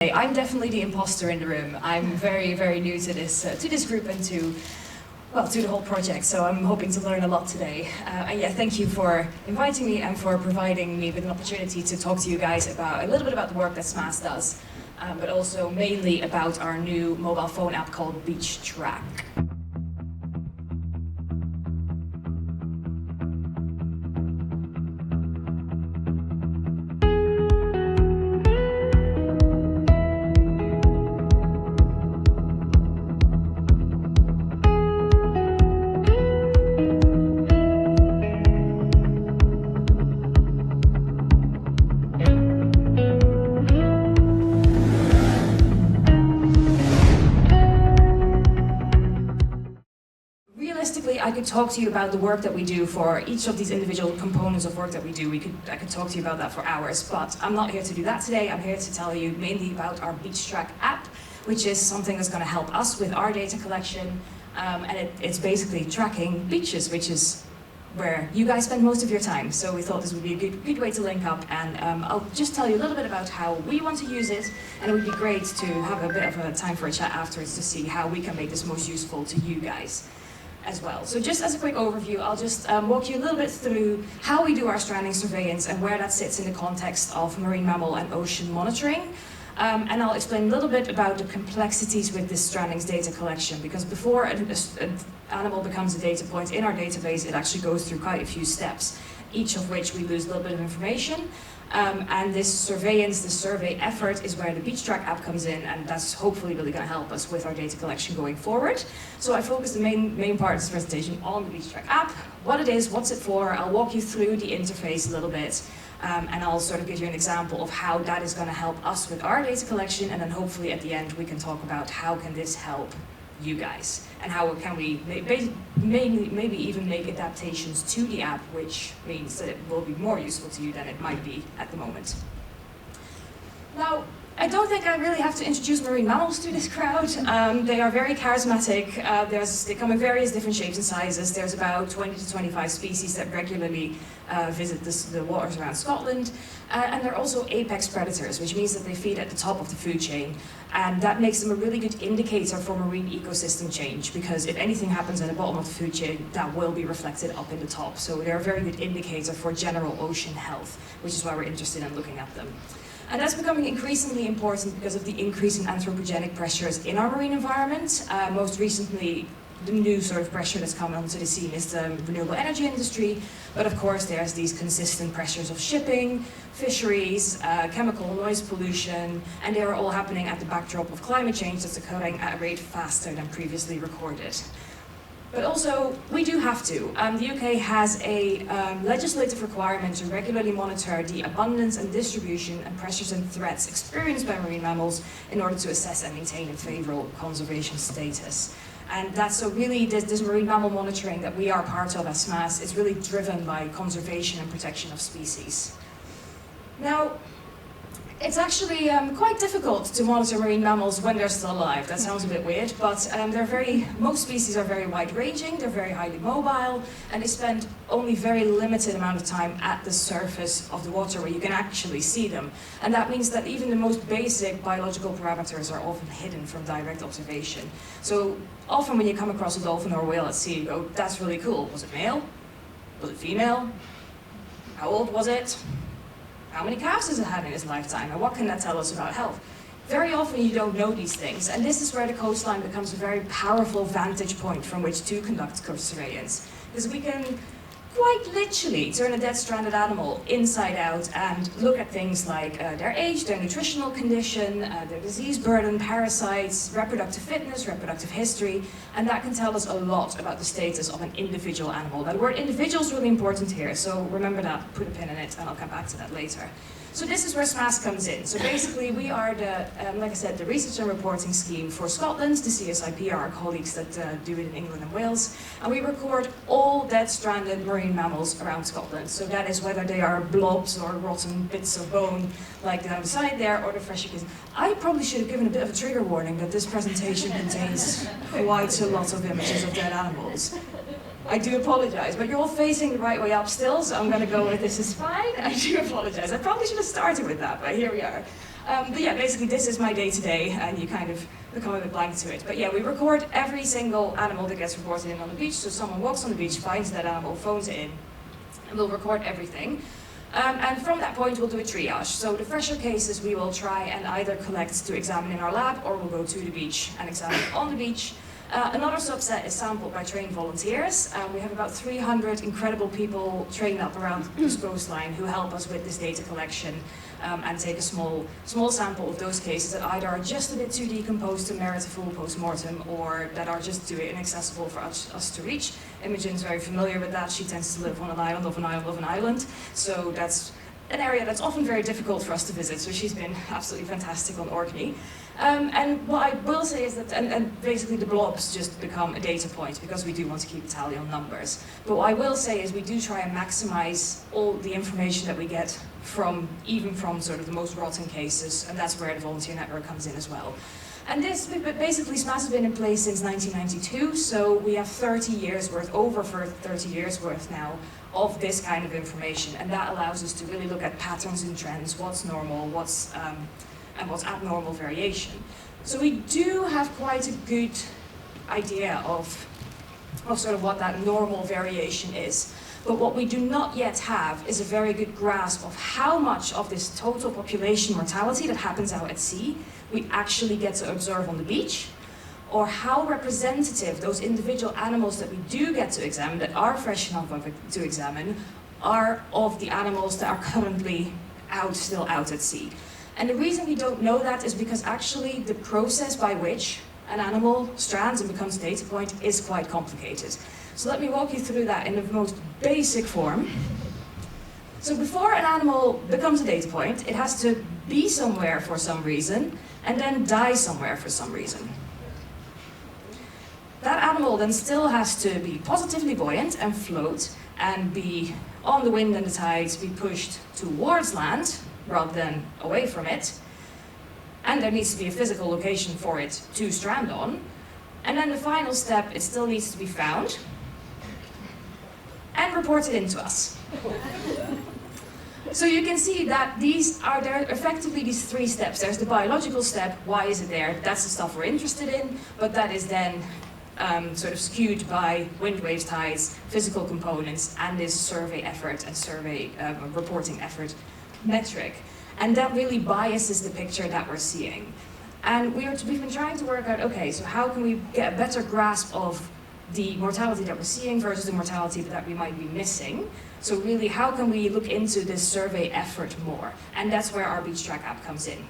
I'm definitely the imposter in the room. I'm very, very new to this group and to the whole project, so I'm hoping to learn a lot today. And yeah, thank you for inviting me and for providing me with an opportunity to talk to you guys about a little bit about the work that SMASS does, but also mainly about our new mobile phone app called BeachTrack. Realistically, I could talk to you about the work that we do for each of these individual components of work that we do. I could talk to you about that for hours, but I'm not here to do that today. I'm here to tell you mainly about our BeachTrack app, which is something that's going to help us with our data collection, and it's basically tracking beaches, which is where you guys spend most of your time. So we thought this would be a good way to link up, and I'll just tell you a little bit about how we want to use it, and it would be great to have a bit of a time for a chat afterwards to see how we can make this most useful to you guys as well. So just as a quick overview, I'll just walk you a little bit through how we do our stranding surveillance and where that sits in the context of marine mammal and ocean monitoring. And I'll explain a little bit about the complexities with this strandings data collection, because before an animal becomes a data point in our database, it actually goes through quite a few steps, each of which we lose a little bit of information. And this surveillance, this survey effort is where the BeachTrack app comes in, and that's hopefully really going to help us with our data collection going forward. So I focus the main part of this presentation on the BeachTrack app, what it is, what's it for. I'll walk you through the interface a little bit, and I'll sort of give you an example of how that is going to help us with our data collection, and then hopefully at the end we can talk about how can this help you guys, and how can we maybe even make adaptations to the app, which means that it will be more useful to you than it might be at the moment. Now, I don't think I really have to introduce marine mammals to this crowd. They are very charismatic. They come in various different shapes and sizes. There's about 20 to 25 species that regularly visit the waters around Scotland. And they're also apex predators, which means that they feed at the top of the food chain. And that makes them a really good indicator for marine ecosystem change, because if anything happens at the bottom of the food chain, that will be reflected up in the top. So they're a very good indicator for general ocean health, which is why we're interested in looking at them. And that's becoming increasingly important because of the increase in anthropogenic pressures in our marine environment. Most recently, the new sort of pressure that's come onto the scene is the renewable energy industry. But of course, there's these consistent pressures of shipping, fisheries, chemical noise pollution, and they are all happening at the backdrop of climate change that's occurring at a rate faster than previously recorded. But also, we do have to. The UK has a legislative requirement to regularly monitor the abundance and distribution and pressures and threats experienced by marine mammals in order to assess and maintain a favourable conservation status. And that's so really this marine mammal monitoring that we are part of at SMASS is really driven by conservation and protection of species. Now, it's actually quite difficult to monitor marine mammals when they're still alive. That sounds a bit weird, but most species are very wide-ranging, they're very highly mobile, and they spend only very limited amount of time at the surface of the water where you can actually see them. And that means that even the most basic biological parameters are often hidden from direct observation. So often when you come across a dolphin or a whale at sea, you go, that's really cool. Was it male? Was it female? How old was it? How many calves has it had in its lifetime, and what can that tell us about health? Very often you don't know these things, and this is where the coastline becomes a very powerful vantage point from which to conduct coast surveillance. Because we can quite literally turn a dead stranded animal inside out and look at things like their age, their nutritional condition, their disease burden, parasites, reproductive fitness, reproductive history, and that can tell us a lot about the status of an individual animal. Now, the word individual is really important here, so remember that, put a pin in it, and I'll come back to that later. So this is where SMASS comes in. So basically we are like I said, the research and reporting scheme for Scotland. The CSIP are our colleagues that do it in England and Wales. And we record all dead stranded marine mammals around Scotland. So that is whether they are blobs or rotten bits of bone like down the side there, or the fresher kids. I probably should have given a bit of a trigger warning that this presentation contains quite a lot of images of dead animals. I do apologize, but you're all facing the right way up still, so I'm going to go with this is fine. I do apologize. I probably should have started with that, but here we are. But yeah, basically this is my day-to-day, and you kind of become a bit blank to it. But yeah, we record every single animal that gets reported in on the beach. So someone walks on the beach, finds that animal, phones it in, and we'll record everything. And from that point, we'll do a triage. So the fresher cases we will try and either collect to examine in our lab, or we'll go to the beach and examine on the beach. Another subset is sampled by trained volunteers. We have about 300 incredible people trained up around this coastline who help us with this data collection and take a small sample of those cases that either are just a bit too decomposed to merit a full post-mortem, or that are just too inaccessible for us to reach. Imogen's very familiar with that. She tends to live on an island of an island of an island. So that's an area that's often very difficult for us to visit. So she's been absolutely fantastic on Orkney. And what I will say is that, and basically the blobs just become a data point because we do want to keep a tally on numbers. But what I will say is we do try and maximize all the information that we get even from sort of the most rotten cases, and that's where the volunteer network comes in as well. And basically SMASS has been in place since 1992, so we have 30 years worth, over 30 years worth now, of this kind of information, and that allows us to really look at patterns and trends, what's normal, what's abnormal variation. So we do have quite a good idea of sort of what that normal variation is. But what we do not yet have is a very good grasp of how much of this total population mortality that happens out at sea we actually get to observe on the beach, or how representative those individual animals that we do get to examine, that are fresh enough to examine, are of the animals that are currently still out at sea. And the reason we don't know that is because actually the process by which an animal strands and becomes a data point is quite complicated. So let me walk you through that in the most basic form. So before an animal becomes a data point, it has to be somewhere for some reason, and then die somewhere for some reason. That animal then still has to be positively buoyant and float, and be on the wind and the tides, be pushed towards land, rather than away from it. And there needs to be a physical location for it to strand on. And then the final step, it still needs to be found and reported into us. So you can see that there are effectively these three steps. There's the biological step, why is it there? That's the stuff we're interested in, but that is then sort of skewed by wind, waves, tides, physical components, and this survey effort and survey reporting effort metric. And that really biases the picture that we're seeing. And we've been trying to work out, okay, so how can we get a better grasp of the mortality that we're seeing versus the mortality that we might be missing? So really, how can we look into this survey effort more? And that's where our BeachTrack app comes in.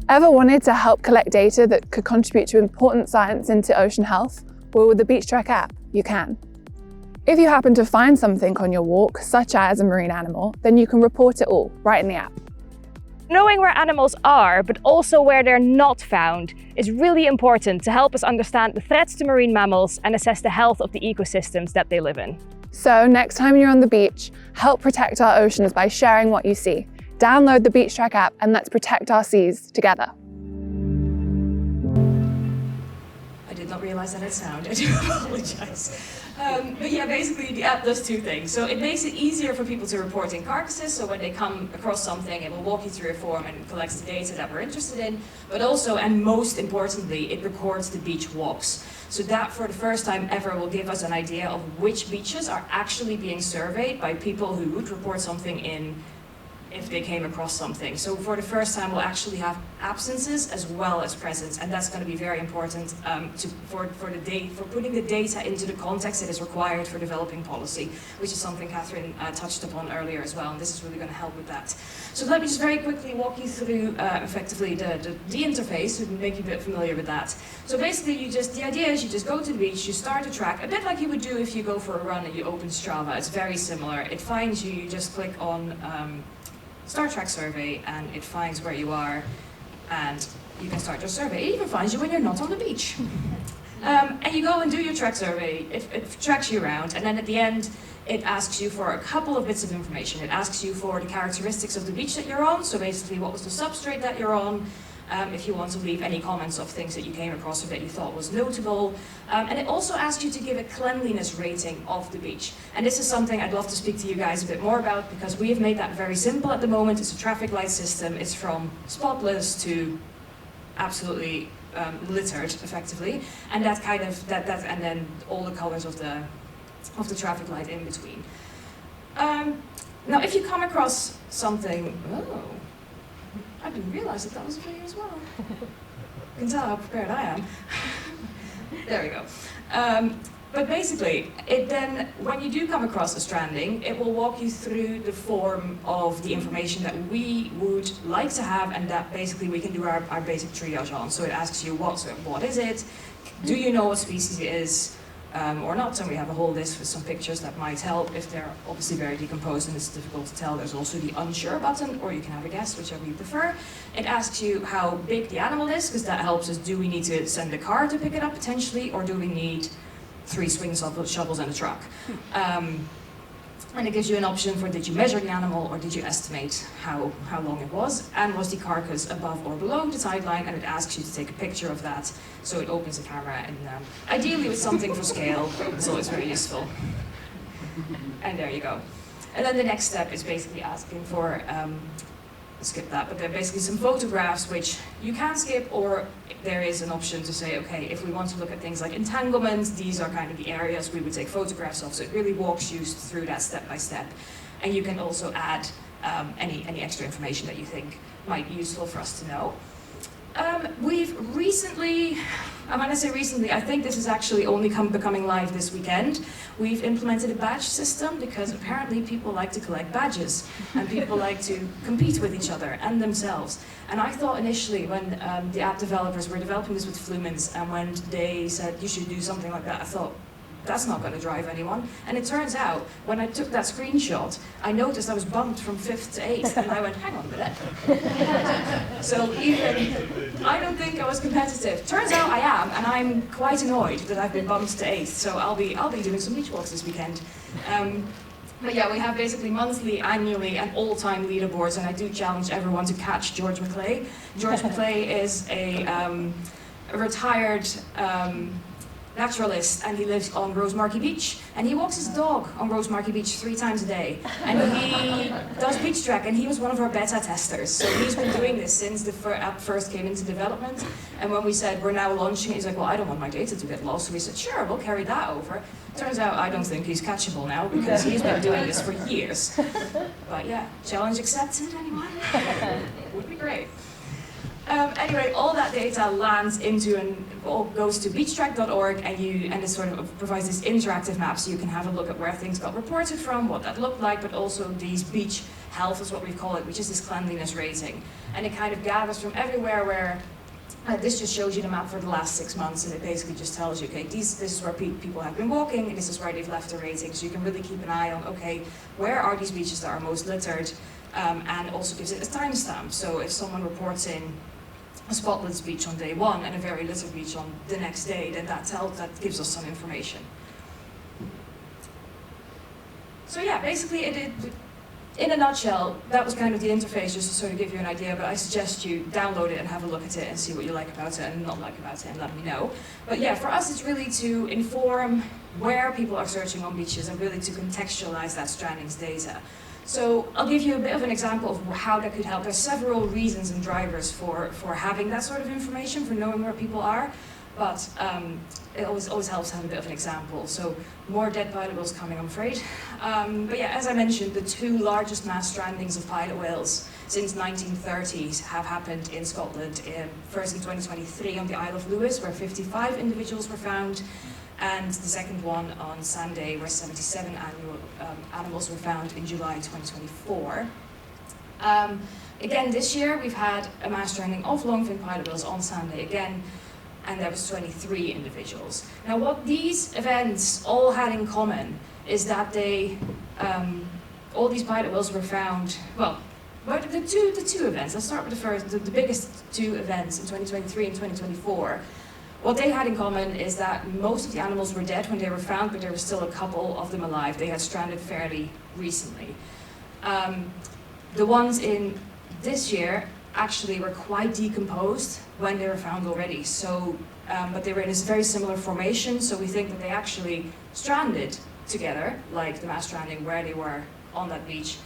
Ever wanted to help collect data that could contribute to important science into ocean health? Well, with the BeachTrack app, you can. If you happen to find something on your walk, such as a marine animal, then you can report it all right in the app. Knowing where animals are, but also where they're not found, is really important to help us understand the threats to marine mammals and assess the health of the ecosystems that they live in. So next time you're on the beach, help protect our oceans by sharing what you see. Download the BeachTrack app and let's protect our seas together. I did not realize that had sound. I do apologize. But yeah, basically the app does two things. So it makes it easier for people to report in carcasses, so when they come across something, it will walk you through a form and collects the data that we're interested in, but also, and most importantly, it records the beach walks. So that, for the first time ever, will give us an idea of which beaches are actually being surveyed by people who would report something in if they came across something. So for the first time, we'll actually have absences as well as presence, and that's going to be very important for putting the data into the context that is required for developing policy, which is something Catherine touched upon earlier as well, and this is really going to help with that. So let me just very quickly walk you through effectively the interface, to make you a bit familiar with that. So basically, the idea is you just go to the beach, you start a track, a bit like you would do if you go for a run and you open Strava. It's very similar. It finds you, you just click on Start Track Survey, and it finds where you are, and you can start your survey. It even finds you when you're not on the beach. And you go and do your track survey. It tracks you around, and then at the end, it asks you for a couple of bits of information. It asks you for the characteristics of the beach that you're on, so basically what was the substrate that you're on, if you want to leave any comments of things that you came across or that you thought was notable. And it also asks you to give a cleanliness rating of the beach. And this is something I'd love to speak to you guys a bit more about, because we have made that very simple at the moment. It's a traffic light system. It's from spotless to absolutely littered, effectively. And that kind of, and then all the colors of the traffic light in between. Now, if you come across something, oh, I didn't realize that was a video as well. You can tell how prepared I am. There we go. But basically, when you do come across a stranding, it will walk you through the form of the information that we would like to have, and that basically we can do our basic triage on. So it asks you, what is it? Do you know what species it is? Or not, and we have a whole list with some pictures that might help. If they're obviously very decomposed and it's difficult to tell, there's also the unsure button, or you can have a guess, whichever you prefer. It asks you how big the animal is, because that helps us. Do we need to send a car to pick it up potentially, or do we need 3 swing shovels and a truck? And it gives you an option for, did you measure the animal, or did you estimate how long it was, and was the carcass above or below the tide line, and it asks you to take a picture of that. So it opens the camera, and ideally with something for scale, it's always very useful. And there you go. And then the next step is basically asking for, skip that, but there are basically some photographs which you can skip, or there is an option to say, okay, if we want to look at things like entanglement, these are kind of the areas we would take photographs of. So it really walks you through that step by step. And you can also add any extra information that you think might be useful for us to know. We've recently, when I say recently, I think this is actually only becoming live this weekend. We've implemented a badge system, because apparently people like to collect badges, and people like to compete with each other and themselves. And I thought initially, when the app developers were developing this with Flumens, and when they said you should do something like that, I thought, that's not going to drive anyone. And it turns out, when I took that screenshot, I noticed I was bumped from 5th to 8th, and I went, hang on a minute. So even, I don't think I was competitive. Turns out I am, and I'm quite annoyed that I've been bumped to 8th, so I'll be doing some beach walks this weekend. But yeah, we have basically monthly, annually, and all-time leaderboards, and I do challenge everyone to catch George McClay. George McClay is a retired naturalist, and he lives on Rosemarkie Beach, and he walks his dog on Rosemarkie Beach 3 times a day, and he does BeachTrack, and he was one of our beta testers. So he's been doing this since the app first came into development, and when we said we're now launching it, he's like, well, I don't want my data to get lost. So we said, sure, we'll carry that over. Turns out I don't think he's catchable now, because he's been doing this for years. But yeah, challenge accepted, anyone? Would be great. Anyway, all that data lands into all goes to beachtrack.org, and it sort of provides this interactive map, so you can have a look at where things got reported from, what that looked like, but also these beach health is what we call it, which is this cleanliness rating. And it kind of gathers from everywhere where, this just shows you the map for the last 6 months, and it basically just tells you, okay, this is where people have been walking, and this is where they've left a rating, so you can really keep an eye on, okay, where are these beaches that are most littered, and also gives it a timestamp. So if someone reports in a spotless beach on day 1 and a very littered beach on the next day, then that gives us some information. So yeah, basically in a nutshell, that was kind of the interface, just to sort of give you an idea, but I suggest you download it and have a look at it and see what you like about it and not like about it, and let me know. But yeah, for us it's really to inform where people are searching on beaches, and really to contextualize that strandings data. So I'll give you a bit of an example of how that could help. There's several reasons and drivers for having that sort of information, for knowing where people are, but it always helps to have a bit of an example. So more dead pilot whales coming, I'm afraid. But yeah, as I mentioned, the 2 largest mass strandings of pilot whales since 1930s have happened in Scotland. First in 2023 on the Isle of Lewis, where 55 individuals were found, and the second one on Sanday, where 77 animals were found in July 2024. Again, this year we've had a mass stranding of longfin pilot whales on Sanday again, and there was 23 individuals. Now, what these events all had in common is that all these pilot whales were found, the two events. Let's start with the biggest 2 events in 2023 and 2024. What they had in common is that most of the animals were dead when they were found, but there were still a couple of them alive. They had stranded fairly recently. The ones in this year actually were quite decomposed when they were found already. So, but they were in a very similar formation, so we think that they actually stranded together, like the mass stranding where they were on that beach,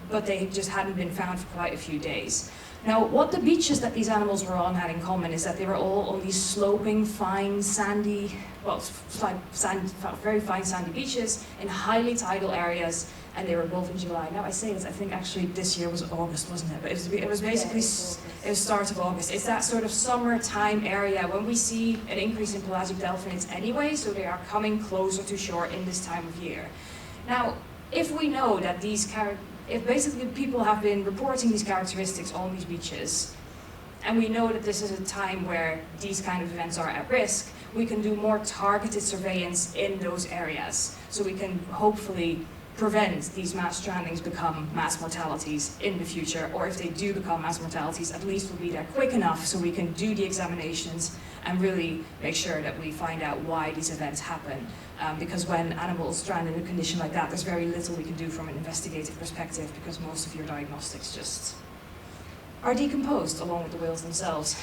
but they just hadn't been found for quite a few days. Now, what the beaches that these animals were on had in common is that they were all on these sloping, fine, sandy, well, very fine sandy beaches in highly tidal areas, and they were both in July. Now I say this, I think actually this year was August, wasn't it? But it was basically, it was start of August. It's that sort of summertime area when we see an increase in pelagic delphinids anyway, so they are coming closer to shore in this time of year. Now, if we know that if basically people have been reporting these characteristics on these beaches, and we know that this is a time where these kind of events are at risk, we can do more targeted surveillance in those areas. So we can hopefully prevent these mass strandings become mass mortalities in the future, or if they do become mass mortalities, at least we'll be there quick enough so we can do the examinations and really make sure that we find out why these events happen. Because when animals strand in a condition like that, there's very little we can do from an investigative perspective, because most of your diagnostics just are decomposed along with the whales themselves.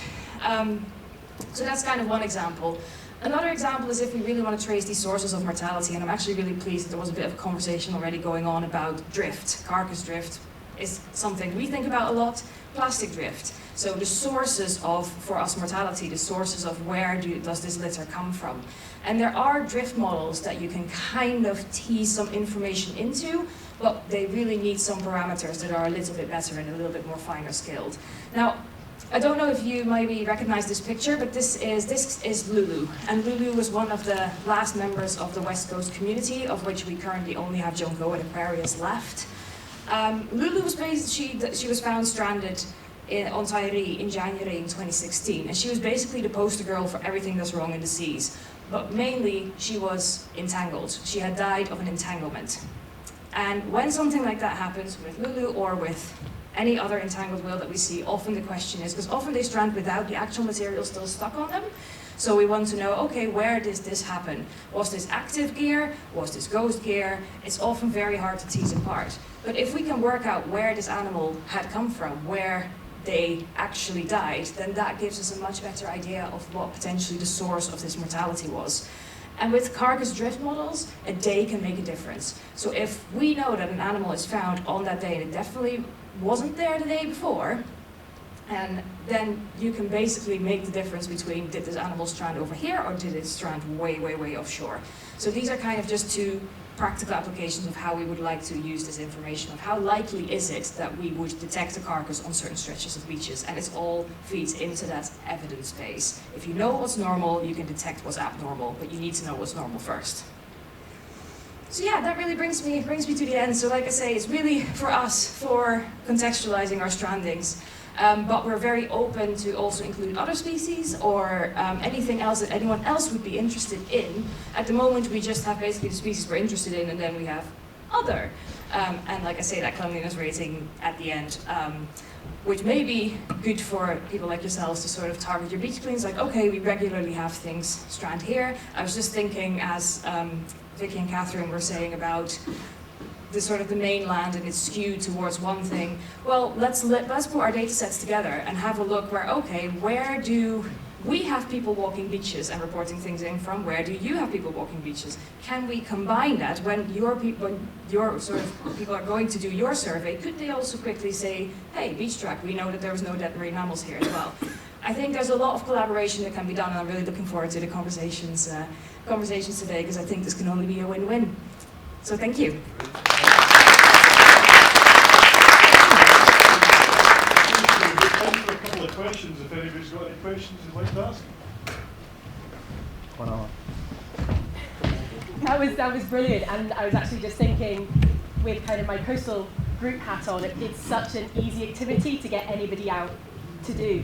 So that's kind of one example. Another example is if we really want to trace these sources of mortality, and I'm actually really pleased that there was a bit of a conversation already going on about drift. Carcass drift is something we think about a lot. Plastic drift. So the sources of, for us, mortality, the sources of where does this litter come from. And there are drift models that you can kind of tease some information into, but they really need some parameters that are a little bit better and a little bit more finer scaled. Now, I don't know if you maybe recognize this picture, but this is Lulu. And Lulu was one of the last members of the West Coast community, of which we currently only have Jongo and Aquarius left. Lulu was she was found stranded on Tairi in January in 2016, and she was basically the poster girl for everything that's wrong in the seas. But mainly, she was entangled. She had died of an entanglement. And when something like that happens with Lulu or with any other entangled whale that we see, often the question is, because often they strand without the actual material still stuck on them. So we want to know, okay, where did this happen? Was this active gear? Was this ghost gear? It's often very hard to tease apart. But if we can work out where this animal had come from, where they actually died, then that gives us a much better idea of what potentially the source of this mortality was. And with carcass drift models, a day can make a difference. So if we know that an animal is found on that day and it definitely wasn't there the day before, and then you can basically make the difference between did this animal strand over here or did it strand way, way, way offshore. So these are kind of just two practical applications of how we would like to use this information, of how likely is it that we would detect a carcass on certain stretches of beaches, and it all feeds into that evidence base. If you know what's normal, you can detect what's abnormal, but you need to know what's normal first. So yeah, that really brings me to the end. So like I say, it's really for us, for contextualizing our strandings. But we're very open to also include other species or anything else that anyone else would be interested in. At the moment, we just have basically the species we're interested in, and then we have other. And like I say, that cleanliness rating at the end, which may be good for people like yourselves to sort of target your beach cleans, like, okay, we regularly have things strand here. I was just thinking, as Vicky and Catherine were saying about the sort of the mainland and it's skewed towards one thing. Well, let's put our data sets together and have a look where, okay, where do we have people walking beaches and reporting things in from? Where do you have people walking beaches? Can we combine that when your sort of people are going to do your survey? Could they also quickly say, hey, BeachTrack, we know that there was no dead marine mammals here as well. I think there's a lot of collaboration that can be done, and I'm really looking forward to the conversations today, because I think this can only be a win-win. So thank you. Questions, if anybody's got any questions you'd like to ask. That was brilliant, and I was actually just thinking, with kind of my coastal group hat on, it's such an easy activity to get anybody out to do.